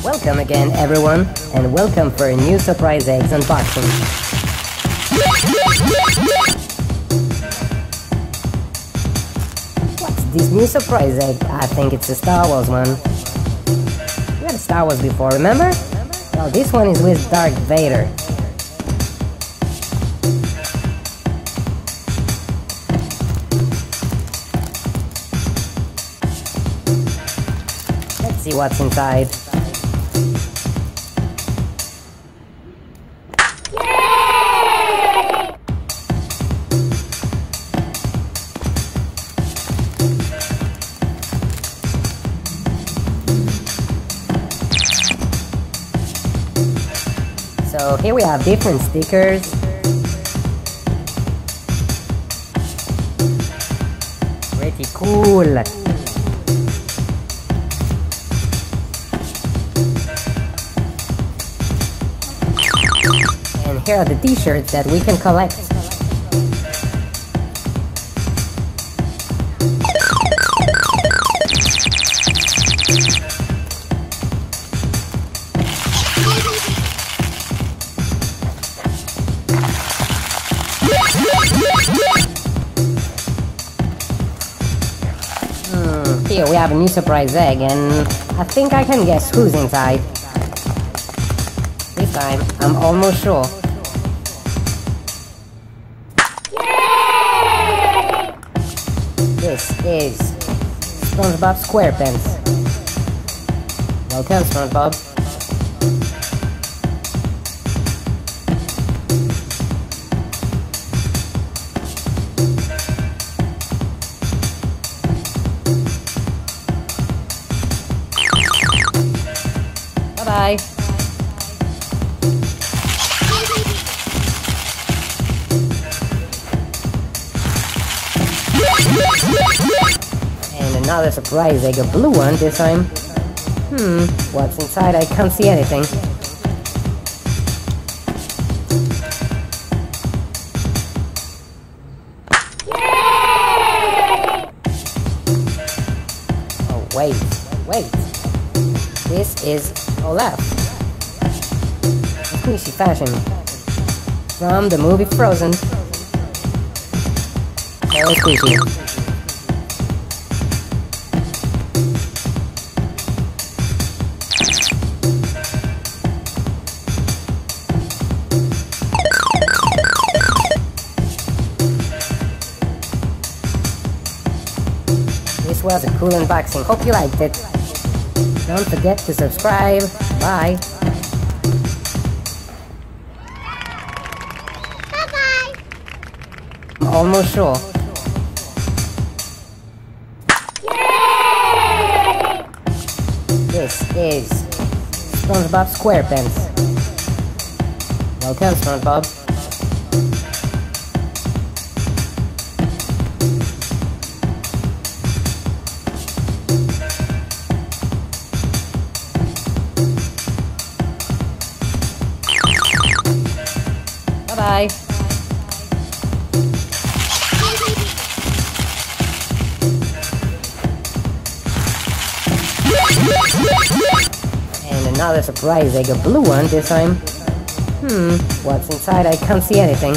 Welcome again everyone, and welcome for a new surprise eggs unboxing. What's this new surprise egg? I think it's a Star Wars one. We had Star Wars before, remember? Well, this one is with Darth Vader. Let's see what's inside. So here we have different stickers. Pretty cool. And here are the t-shirts that we can collect. Here we have a new surprise egg, and I think I can guess who's inside. This time, I'm almost sure. Yay! This is SpongeBob SquarePants. Welcome, SpongeBob. Bye. And another surprise egg, a blue one this time. What's inside? I can't see anything. Yay! Oh, wait. This is Olaf. Squishy fashion. From the movie Frozen. Very squishy. This was a cool unboxing. Hope you liked it. Don't forget to subscribe. Bye. Bye-bye. I'm almost sure. Yay! This is SpongeBob SquarePants. Welcome, SpongeBob. Bye. And another surprise egg, a blue one this time. What's inside? I can't see anything.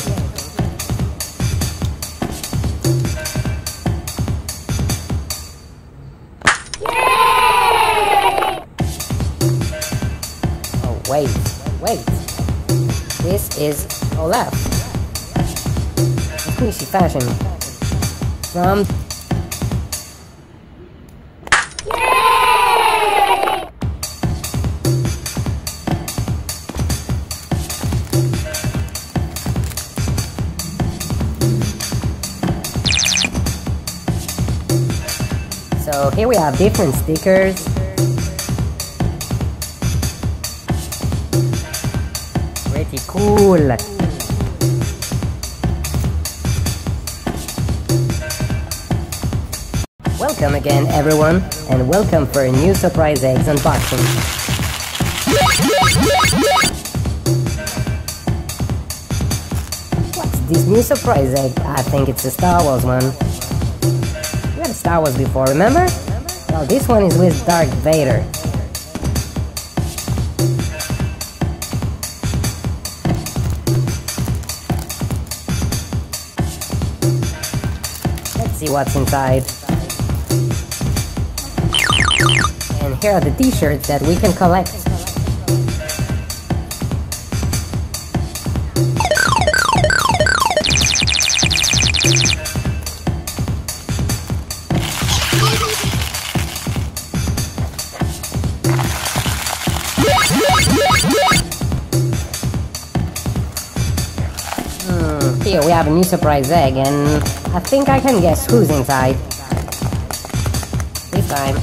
Yay! Oh, wait. This is Olaf. Squishy fashion. From... Yay! So here we have different stickers. Pretty cool. Welcome again everyone, and welcome for a new surprise eggs unboxing. What's this new surprise egg? I think it's a Star Wars one. We had Star Wars before, remember? Well, this one is with Darth Vader. see what's inside. And here are the t-shirts that we can collect. Here we have a new surprise egg, and I think I can guess who's inside. This time,